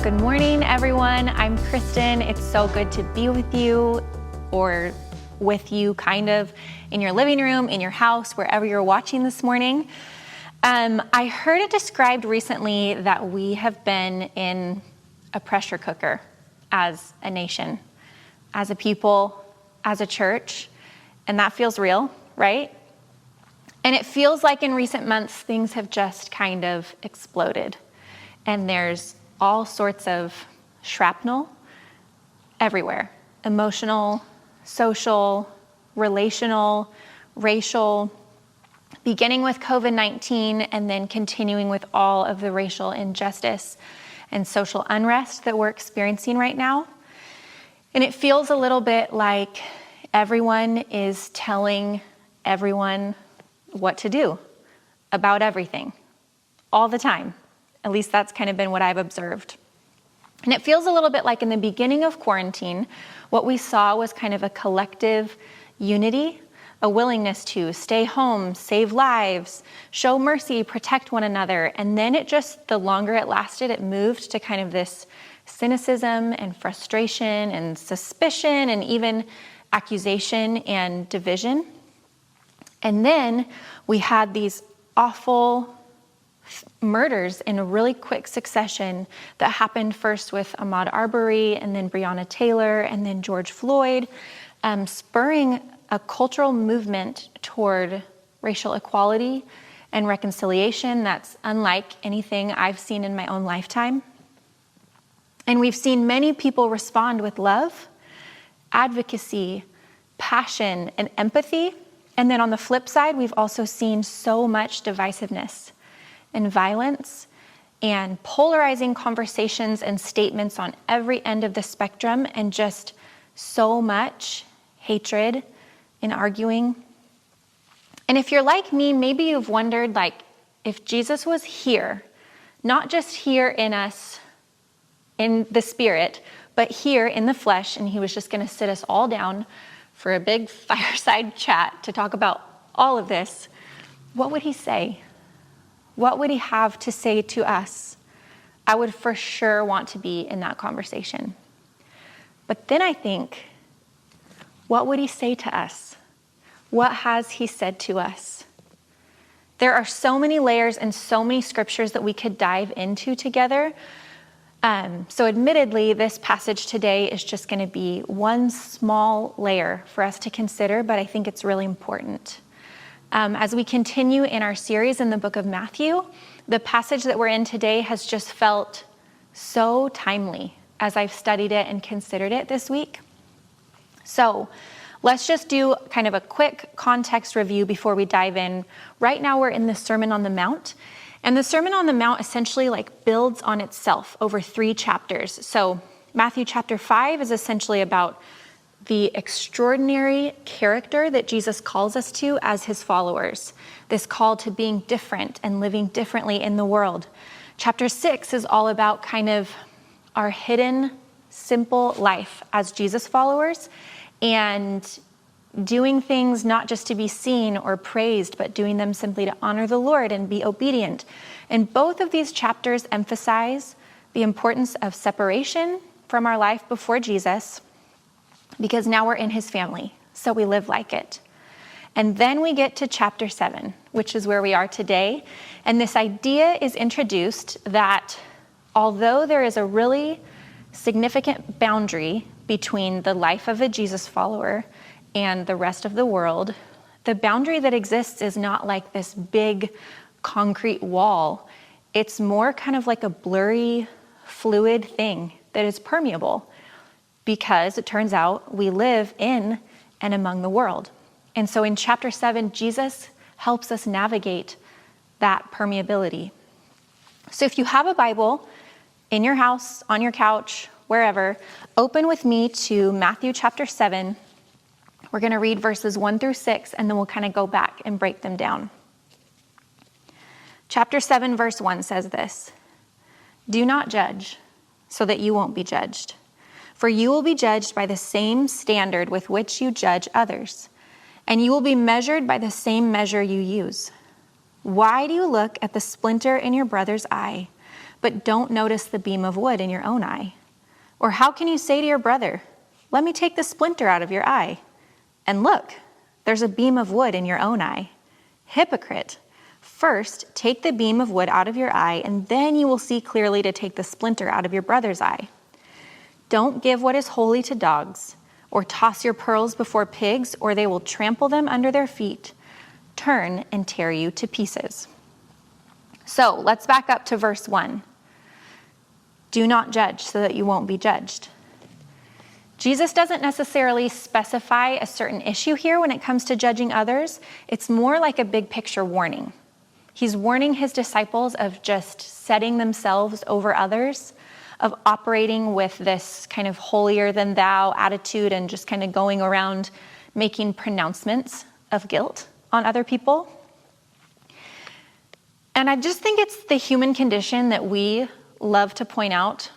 Good morning, everyone. I'm Kristin. It's so good to be with you, or with you kind of in your living room, in your house, wherever you're watching this morning. I heard it described recently that we have been in a pressure cooker as a nation, as a people, as a church, and that feels real, right? And it feels like in recent months, things have just kind of exploded. And there's all sorts of shrapnel everywhere. Emotional, social, relational, racial, beginning with COVID-19 and then continuing with all of the racial injustice and social unrest that we're experiencing right now. And it feels a little bit like everyone is telling everyone what to do about everything all the time. At least that's kind of been what I've observed. And it feels a little bit like in the beginning of quarantine, what we saw was kind of a collective unity, a willingness to stay home, save lives, show mercy, protect one another. And then it just, the longer it lasted, it moved to kind of this cynicism and frustration and suspicion and even accusation and division. And then we had these awful murders in a really quick succession that happened first with Ahmaud Arbery and then Breonna Taylor and then George Floyd, spurring a cultural movement toward racial equality and reconciliation that's unlike anything I've seen in my own lifetime. And we've seen many people respond with love, advocacy, passion, and empathy. And then on the flip side, we've also seen so much divisiveness and violence and polarizing conversations and statements on every end of the spectrum, and just so much hatred and arguing. And if you're like me, maybe you've wondered, like, if Jesus was here, not just here in us, in the spirit, but here in the flesh, and he was just going to sit us all down for a big fireside chat to talk about all of this, what would he say? What would he have to say to us? I would for sure want to be in that conversation. But then I think, what would he say to us? What has he said to us? There are so many layers and so many scriptures that we could dive into together. So admittedly, this passage today is just going to be one small layer for us to consider, but I think it's really important. As we continue in our series in the book of Matthew, the passage that we're in today has just felt so timely as I've studied it and considered it this week. So let's just do kind of a quick context review before we dive in. Right now we're in the Sermon on the Mount, and the Sermon on the Mount essentially builds on itself over 3 chapters. So Matthew chapter 5 is essentially about the extraordinary character that Jesus calls us to as his followers, this call to being different and living differently in the world. Chapter 6 is all about kind of our hidden, simple life as Jesus followers, and doing things not just to be seen or praised, but doing them simply to honor the Lord and be obedient. And both of these chapters emphasize the importance of separation from our life before Jesus, because now we're in his family, so we live like it. And then we get to chapter 7, which is where we are today. And this idea is introduced that although there is a really significant boundary between the life of a Jesus follower and the rest of the world, the boundary that exists is not like this big concrete wall. It's more kind of like a blurry, fluid thing that is permeable, because it turns out we live in and among the world. And so in chapter 7, Jesus helps us navigate that permeability. So if you have a Bible in your house, on your couch, wherever, open with me to Matthew chapter 7. We're going to read verses 1 through 6, and then we'll kind of go back and break them down. Chapter 7, verse 1 says this: "Do not judge, so that you won't be judged. For you will be judged by the same standard with which you judge others, and you will be measured by the same measure you use. Why do you look at the splinter in your brother's eye, but don't notice the beam of wood in your own eye? Or how can you say to your brother, let me take the splinter out of your eye, and look, there's a beam of wood in your own eye? Hypocrite! First, take the beam of wood out of your eye, and then you will see clearly to take the splinter out of your brother's eye. Don't give what is holy to dogs, or toss your pearls before pigs, or they will trample them under their feet, turn and tear you to pieces. So let's back up to verse 1. Do not judge so that you won't be judged. Jesus doesn't necessarily specify a certain issue here when it comes to judging others. It's more like a big picture warning. He's warning his disciples of just setting themselves over others, of operating with this kind of holier than thou attitude and just kind of going around making pronouncements of guilt on other people. And I just think it's the human condition that we love to point out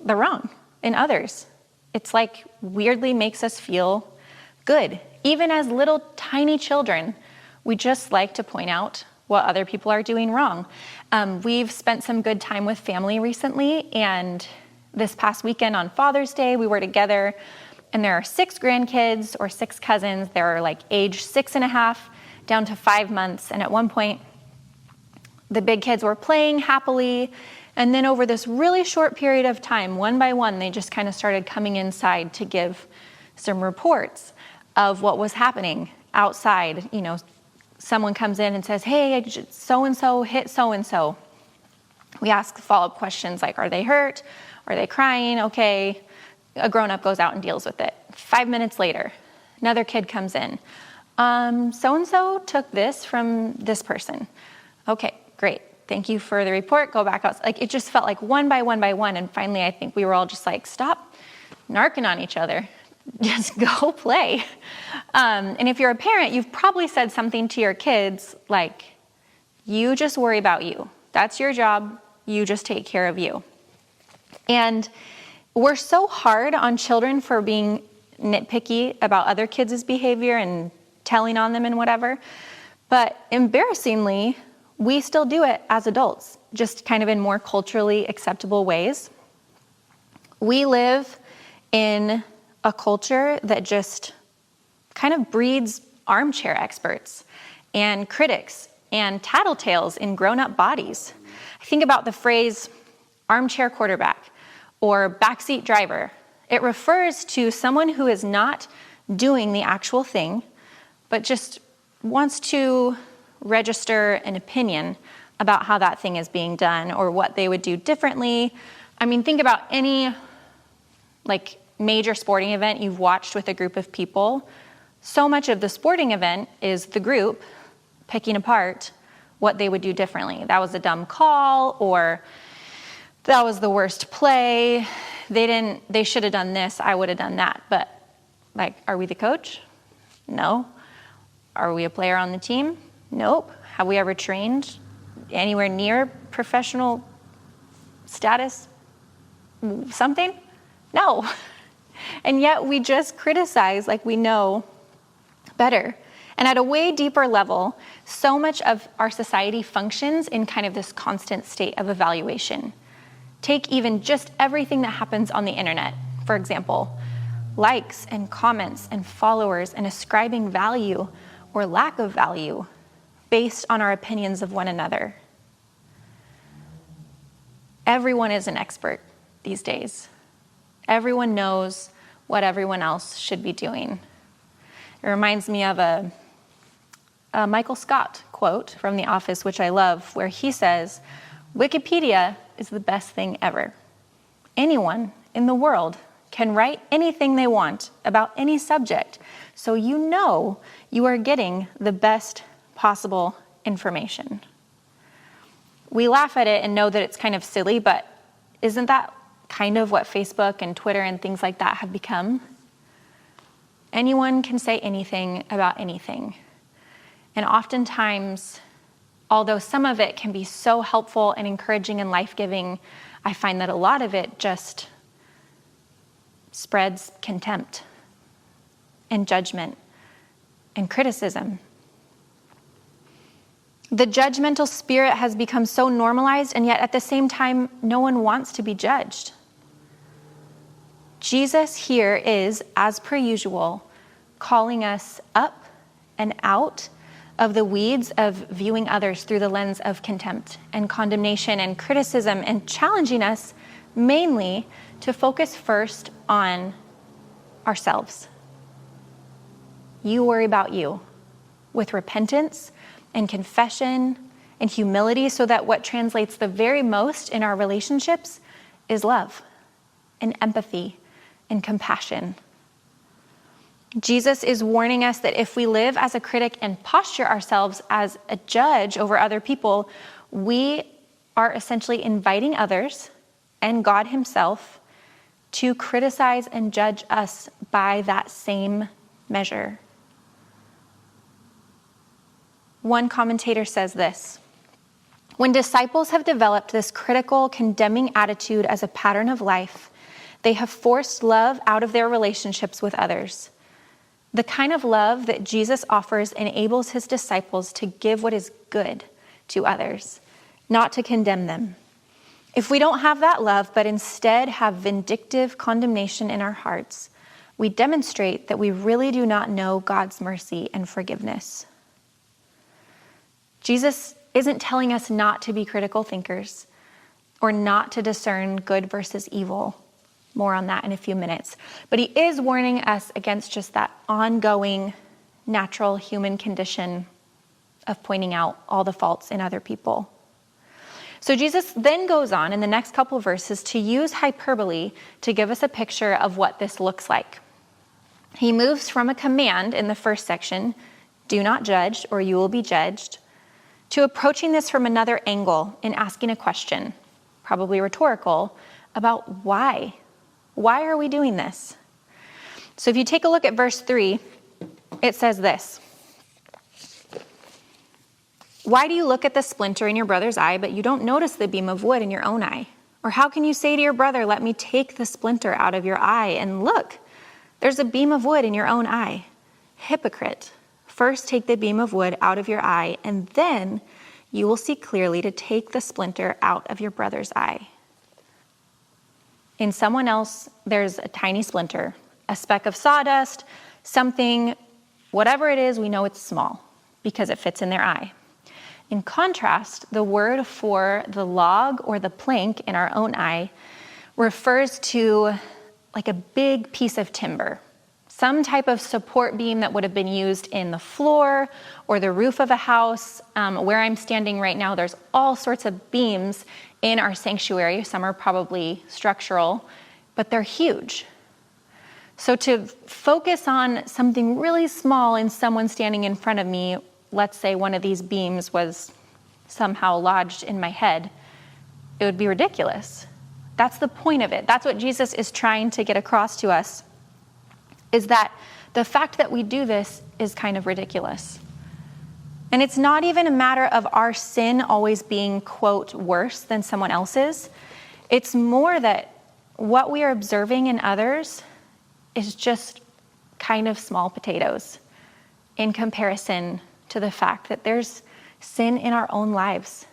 the wrong in others. It's like weirdly makes us feel good. Even as little tiny children, we just like to point out what other people are doing wrong. We've spent some good time with family recently, and this past weekend on Father's Day, we were together, and there are 6 grandkids or 6 cousins. They're like age 6.5 down to 5 months. And at one point, the big kids were playing happily. And then over this really short period of time, one by one, they just kind of started coming inside to give some reports of what was happening outside. You know, someone comes in and says, hey, so-and-so hit so-and-so. We ask follow-up questions like, are they hurt? Are they crying? Okay. A grown-up goes out and deals with it. 5 minutes later, another kid comes in. So-and-so took this from this person. Okay, great. Thank you for the report. Go back out. Like, it just felt like one by one by one. And finally, I think we were all just like, stop narking on each other. Just go play. And if you're a parent, you've probably said something to your kids like, you just worry about you. That's your job. You just take care of you. And we're so hard on children for being nitpicky about other kids' behavior and telling on them and whatever. But embarrassingly, we still do it as adults, just kind of in more culturally acceptable ways. We live in a culture that just kind of breeds armchair experts and critics and tattletales in grown-up bodies. I think about the phrase armchair quarterback or backseat driver. It refers to someone who is not doing the actual thing, but just wants to register an opinion about how that thing is being done or what they would do differently. I mean, think about any like major sporting event you've watched with a group of people. So much of the sporting event is the group picking apart what they would do differently. That was a dumb call, or that was the worst play. They should have done this. I would have done that. But like, are we the coach? No. Are we a player on the team? Nope. Have we ever trained anywhere near professional status? Something? No. And yet we just criticize like we know better. And at a way deeper level, so much of our society functions in kind of this constant state of evaluation. Take even just everything that happens on the internet, for example, likes and comments and followers and ascribing value or lack of value based on our opinions of one another. Everyone is an expert these days. Everyone knows what everyone else should be doing. It reminds me of a Michael Scott quote from The Office, which I love, where he says, Wikipedia is the best thing ever. Anyone in the world can write anything they want about any subject, so you know you are getting the best possible information. We laugh at it and know that it's kind of silly, but isn't that kind of what Facebook and Twitter and things like that have become? Anyone can say anything about anything. And oftentimes, although some of it can be so helpful and encouraging and life-giving, I find that a lot of it just spreads contempt and judgment and criticism. The judgmental spirit has become so normalized, and yet at the same time, no one wants to be judged. Jesus here is, as per usual, calling us up and out of the weeds of viewing others through the lens of contempt and condemnation and criticism, and challenging us mainly to focus first on ourselves. You worry about you with repentance and confession and humility, so that what translates the very most in our relationships is love and empathy and compassion. Jesus is warning us that if we live as a critic and posture ourselves as a judge over other people, we are essentially inviting others and God himself to criticize and judge us by that same measure. One commentator says this: when disciples have developed this critical, condemning attitude as a pattern of life, they have forced love out of their relationships with others. The kind of love that Jesus offers enables his disciples to give what is good to others, not to condemn them. If we don't have that love, but instead have vindictive condemnation in our hearts, we demonstrate that we really do not know God's mercy and forgiveness. Jesus isn't telling us not to be critical thinkers or not to discern good versus evil. More on that in a few minutes. But he is warning us against just that ongoing natural human condition of pointing out all the faults in other people. So Jesus then goes on in the next couple of verses to use hyperbole to give us a picture of what this looks like. He moves from a command in the first section, do not judge or you will be judged, to approaching this from another angle and asking a question, probably rhetorical, about why. Why are we doing this? So if you take a look at verse 3, it says this: why do you look at the splinter in your brother's eye, but you don't notice the beam of wood in your own eye? Or how can you say to your brother, let me take the splinter out of your eye, and look, there's a beam of wood in your own eye? Hypocrite, first take the beam of wood out of your eye, and then you will see clearly to take the splinter out of your brother's eye. In someone else, there's a tiny splinter, a speck of sawdust, something, whatever it is, we know it's small because it fits in their eye. In contrast, the word for the log or the plank in our own eye refers to like a big piece of timber, some type of support beam that would have been used in the floor or the roof of a house. Where I'm standing right now, there's all sorts of beams in our sanctuary. Some are probably structural, but they're huge. So to focus on something really small in someone standing in front of me, let's say one of these beams was somehow lodged in my head, it would be ridiculous. That's the point of it. That's what Jesus is trying to get across to us, is that the fact that we do this is kind of ridiculous. And it's not even a matter of our sin always being, quote, worse than someone else's. It's more that what we are observing in others is just kind of small potatoes in comparison to the fact that there's sin in our own lives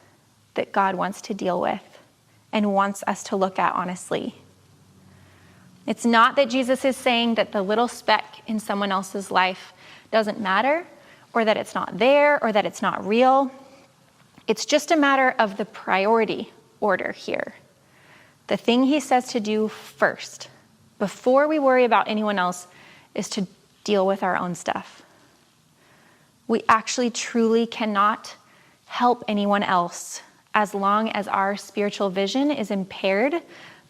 that God wants to deal with and wants us to look at honestly. It's not that Jesus is saying that the little speck in someone else's life doesn't matter, or that it's not there, or that it's not real. It's just a matter of the priority order here. The thing he says to do first, before we worry about anyone else, is to deal with our own stuff. We actually truly cannot help anyone else as long as our spiritual vision is impaired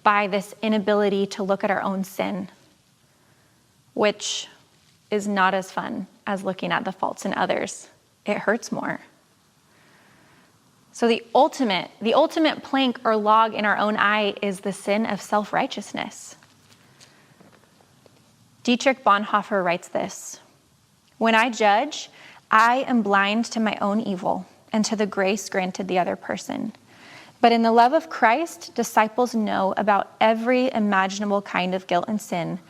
by this inability to look at our own sin, which is not as fun as looking at the faults in others. It hurts more. So the ultimate plank or log in our own eye is the sin of self-righteousness. Dietrich Bonhoeffer writes this: when I judge, I am blind to my own evil and to the grace granted the other person. But in the love of Christ, disciples know about every imaginable kind of guilt and sin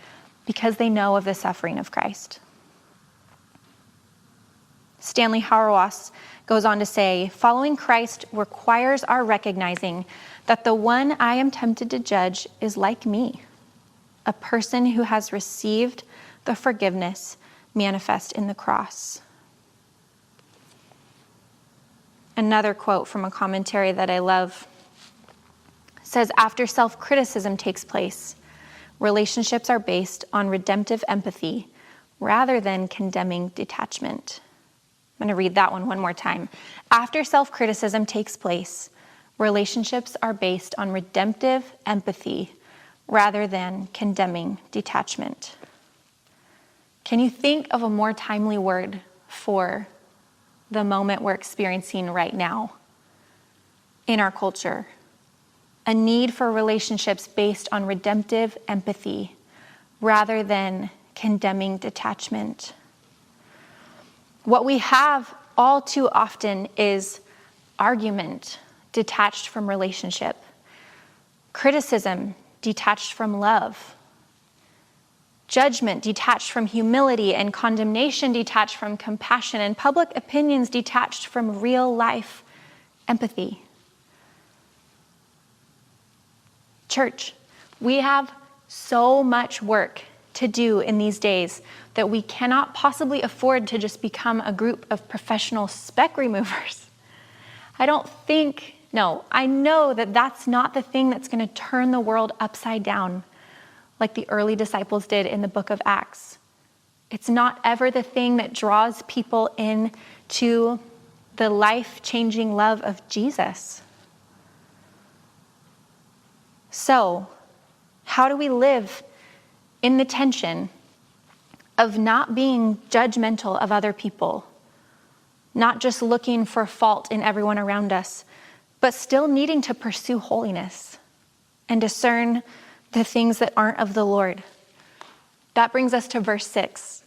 because they know of the suffering of Christ. Stanley Hauerwas goes on to say, following Christ requires our recognizing that the one I am tempted to judge is like me, a person who has received the forgiveness manifest in the cross. Another quote from a commentary that I love says, after self-criticism takes place, relationships are based on redemptive empathy rather than condemning detachment. I'm going to read that one more time. After self-criticism takes place, relationships are based on redemptive empathy rather than condemning detachment. Can you think of a more timely word for the moment we're experiencing right now in our culture? A need for relationships based on redemptive empathy rather than condemning detachment. What we have all too often is argument detached from relationship, criticism detached from love, judgment detached from humility, and condemnation detached from compassion, and public opinions detached from real life empathy. Church, we have so much work to do in these days that we cannot possibly afford to just become a group of professional speck removers. I know that that's not the thing that's going to turn the world upside down like the early disciples did in the book of Acts. It's not ever the thing that draws people in to the life-changing love of Jesus. So, how do we live in the tension of not being judgmental of other people, not just looking for fault in everyone around us, but still needing to pursue holiness and discern the things that aren't of the Lord? That brings us to verse 6.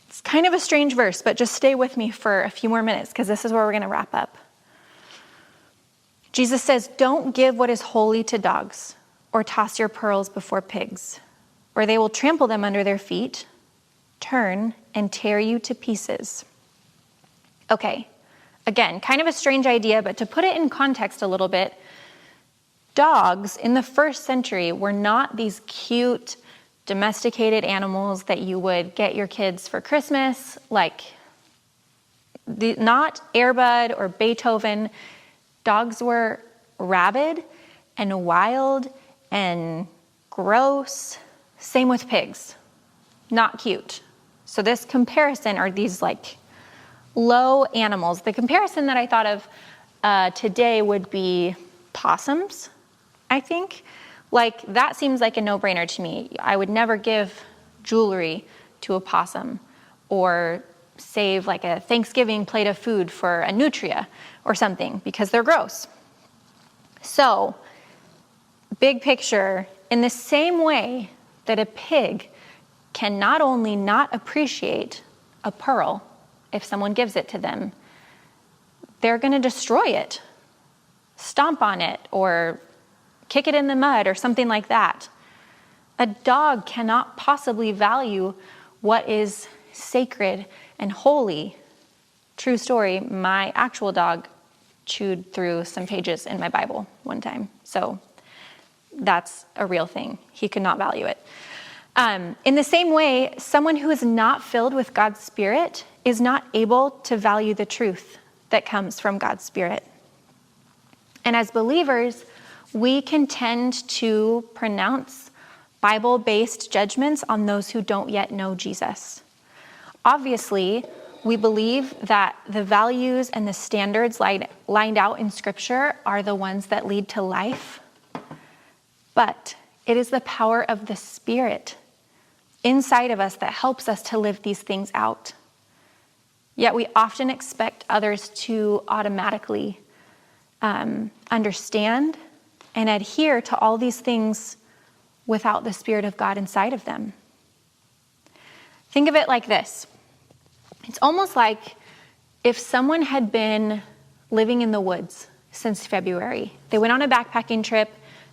It's kind of a strange verse, but just stay with me for a few more minutes because this is where we're going to wrap up. Jesus says, don't give what is holy to dogs or toss your pearls before pigs, or they will trample them under their feet, turn, and tear you to pieces. Okay, again, kind of a strange idea, but to put it in context a little bit, dogs in the first century were not these cute, domesticated animals that you would get your kids for Christmas, not Air Bud or Beethoven. Dogs were rabid and wild and gross. Same with pigs. Not cute. So this comparison are these low animals. The comparison that I thought of today would be possums, I think. That seems like a no-brainer to me. I would never give jewelry to a possum or save a Thanksgiving plate of food for a nutria or something because they're gross. So, big picture, in the same way that a pig can not only not appreciate a pearl if someone gives it to them, they're going to destroy it, stomp on it, or kick it in the mud or something like that. A dog cannot possibly value what is sacred and holy. True story, my actual dog chewed through some pages in my Bible one time. So that's a real thing. He could not value it. In the same way, someone who is not filled with God's Spirit is not able to value the truth that comes from God's Spirit. And as believers, we can tend to pronounce Bible-based judgments on those who don't yet know Jesus. Obviously, we believe that the values and the standards lined out in Scripture are the ones that lead to life. But it is the power of the Spirit inside of us that helps us to live these things out. Yet we often expect others to automatically understand and adhere to all these things without the Spirit of God inside of them. Think of it like this. It's almost like if someone had been living in the woods since February. They went on a backpacking trip,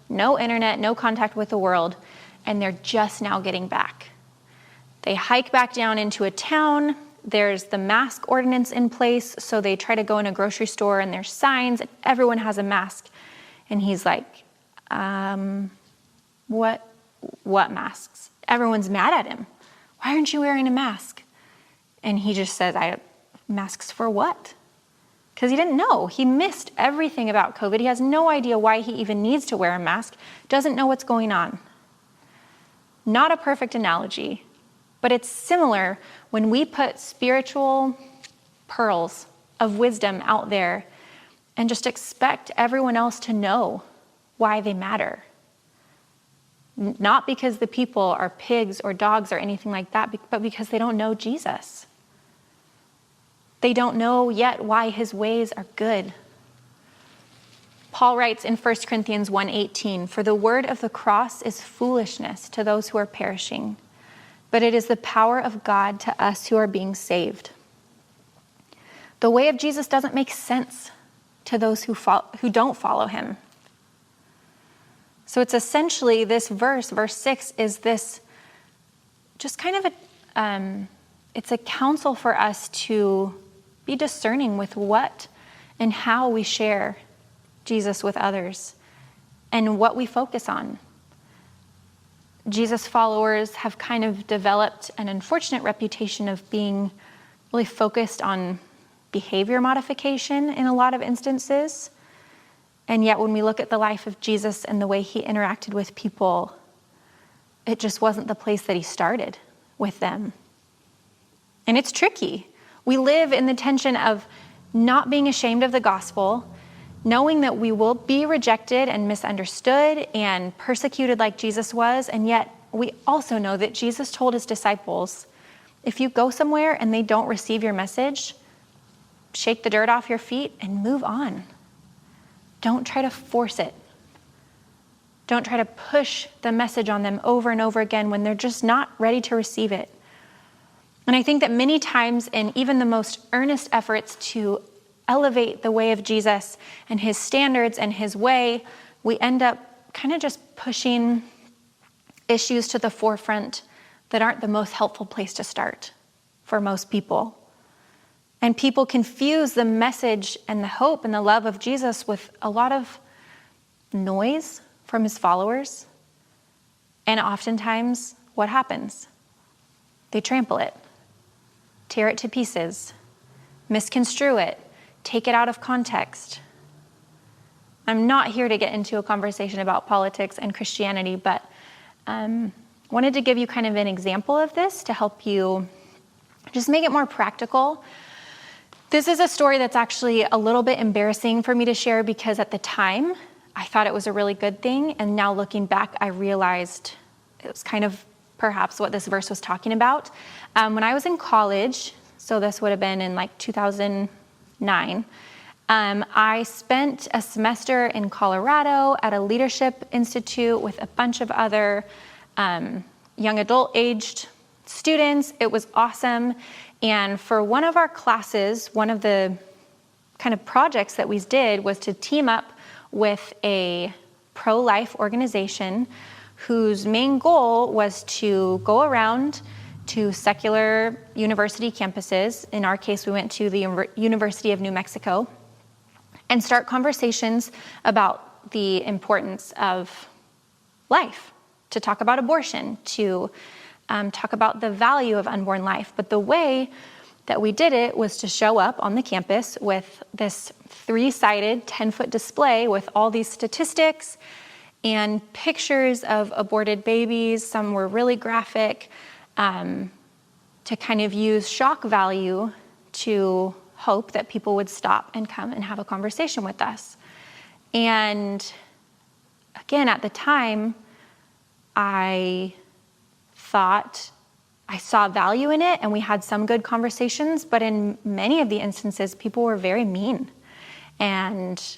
no internet, no contact with the world, and they're just now getting back. They hike back down into a town, There's the mask ordinance in place, so they try to go in a grocery store and there's signs and everyone has a mask. And he's like, what masks? Everyone's mad at him. Why aren't you wearing a mask? And he just says, masks for what? Because he didn't know. He missed everything about COVID. He has no idea why he even needs to wear a mask, doesn't know what's going on. Not a perfect analogy, but it's similar when we put spiritual pearls of wisdom out there and just expect everyone else to know why they matter. Not because the people are pigs or dogs or anything like that, but because they don't know Jesus. They don't know yet why his ways are good. Paul writes in 1 Corinthians 1:18, "For the word of the cross is foolishness to those who are perishing, but it is the power of God to us who are being saved." The way of Jesus doesn't make sense to those who don't follow him. So it's essentially this verse 6, is this just kind of it's a counsel for us to be discerning with what and how we share Jesus with others and what we focus on. Jesus followers have kind of developed an unfortunate reputation of being really focused on behavior modification in a lot of instances. And yet when we look at the life of Jesus and the way he interacted with people, it just wasn't the place that he started with them. And it's tricky. We live in the tension of not being ashamed of the gospel, knowing that we will be rejected and misunderstood and persecuted like Jesus was, and yet we also know that Jesus told his disciples, if you go somewhere and they don't receive your message, shake the dirt off your feet and move on. Don't try to force it. Don't try to push the message on them over and over again when they're just not ready to receive it. And I think that many times in even the most earnest efforts to elevate the way of Jesus and his standards and his way, we end up kind of just pushing issues to the forefront that aren't the most helpful place to start for most people. And people confuse the message and the hope and the love of Jesus with a lot of noise from his followers. And oftentimes, what happens? They trample it, tear it to pieces, misconstrue it, take it out of context. I'm not here to get into a conversation about politics and Christianity, but wanted to give you kind of an example of this to help you just make it more practical. This is a story that's actually a little bit embarrassing for me to share because at the time, I thought it was a really good thing. And now looking back, I realized it was kind of perhaps what this verse was talking about. When I was in college, so this would have been in like 2009, I spent a semester in Colorado at a leadership institute with a bunch of other young adult aged students. It was awesome. And for one of our classes, one of the kind of projects that we did was to team up with a pro-life organization whose main goal was to go around to secular university campuses. In our case, we went to the University of New Mexico and start conversations about the importance of life, to talk about abortion, to talk about the value of unborn life. But the way that we did it was to show up on the campus with this 3-sided 10-foot display with all these statistics and pictures of aborted babies. Some were really graphic, to kind of use shock value to hope that people would stop and come and have a conversation with us. And again, at the time, I thought I saw value in it and we had some good conversations, but in many of the instances, people were very mean and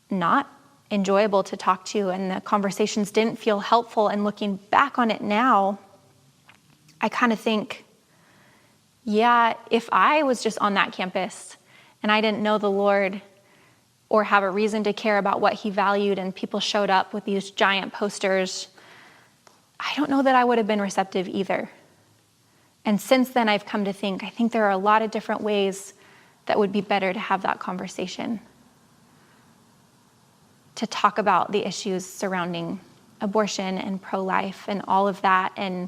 not enjoyable to talk to, and the conversations didn't feel helpful. And looking back on it now, I kind of think, yeah, if I was just on that campus and I didn't know the Lord or have a reason to care about what he valued and people showed up with these giant posters, I don't know that I would have been receptive either. And since then, I've come to think, I think there are a lot of different ways that would be better to have that conversation, to talk about the issues surrounding abortion and pro-life and all of that. And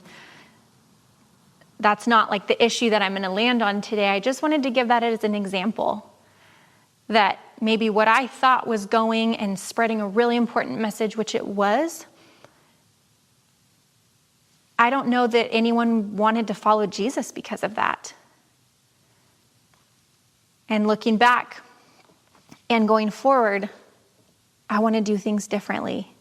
that's not like the issue that I'm going to land on today. I just wanted to give that as an example that maybe what I thought was going and spreading a really important message, which it was, I don't know that anyone wanted to follow Jesus because of that. And looking back and going forward, I want to do things differently.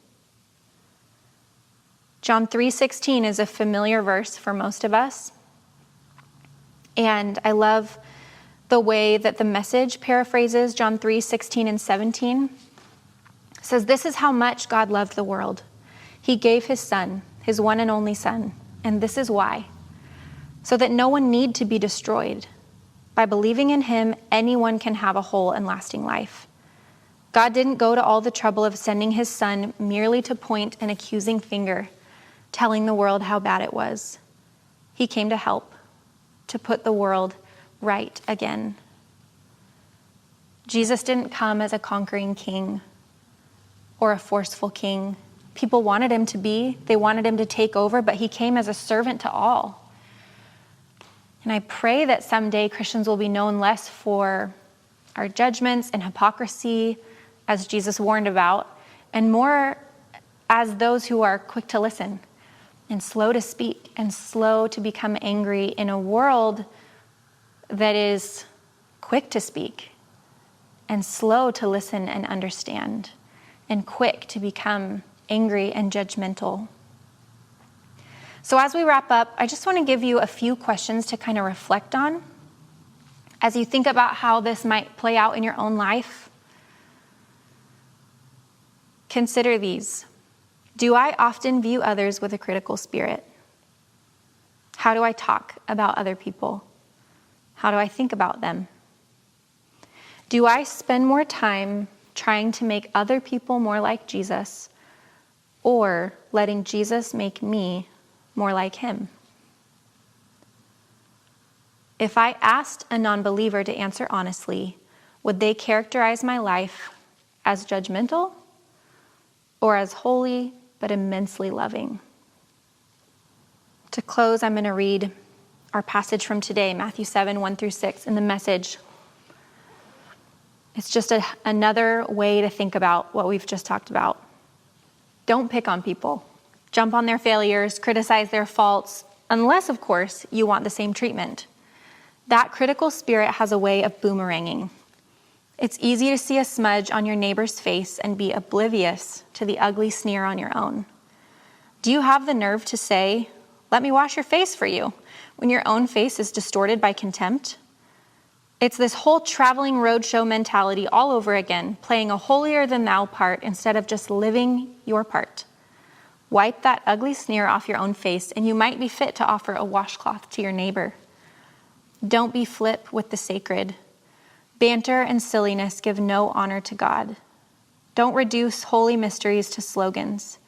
John 3:16 is a familiar verse for most of us. And I love the way that the Message paraphrases John 3:16 and 17. It says, "This is how much God loved the world. He gave his son, his one and only son, and this is why, so that no one need to be destroyed. By believing in him, anyone can have a whole and lasting life. God didn't go to all the trouble of sending his son merely to point an accusing finger, telling the world how bad it was. He came to help, to put the world right again." Jesus didn't come as a conquering king or a forceful king. People wanted him to be. They wanted him to take over, but he came as a servant to all. And I pray that someday Christians will be known less for our judgments and hypocrisy, as Jesus warned about, and more as those who are quick to listen and slow to speak and slow to become angry in a world that is quick to speak and slow to listen and understand and quick to become angry and judgmental. So as we wrap up, I just want to give you a few questions to kind of reflect on as you think about how this might play out in your own life. Consider these. Do I often view others with a critical spirit? How do I talk about other people? How do I think about them? Do I spend more time trying to make other people more like Jesus, or letting Jesus make me more like him? If I asked a non-believer to answer honestly, would they characterize my life as judgmental or as holy but immensely loving? To close, I'm going to read our passage from today, Matthew 7, 1-6, in the Message. It's just another way to think about what we've just talked about. Don't pick on people. Jump on their failures, criticize their faults, unless, of course, you want the same treatment. That critical spirit has a way of boomeranging. It's easy to see a smudge on your neighbor's face and be oblivious to the ugly sneer on your own. Do you have the nerve to say, "Let me wash your face for you," when your own face is distorted by contempt? It's this whole traveling roadshow mentality all over again, playing a holier-than-thou part instead of just living your part. Wipe that ugly sneer off your own face, and you might be fit to offer a washcloth to your neighbor. Don't be flip with the sacred. Banter and silliness give no honor to God. Don't reduce holy mysteries to slogans.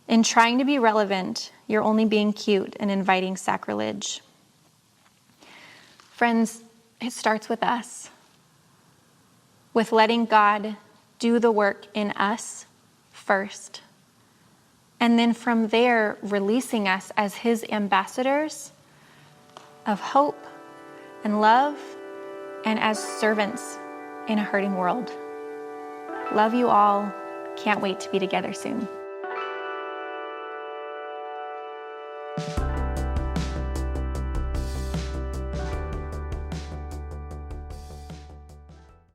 In trying to be relevant, you're only being cute and inviting sacrilege. Friends, it starts with us, with letting God do the work in us first, and then from there, releasing us as his ambassadors of hope and love, and as servants in a hurting world. Love you all. Can't wait to be together soon.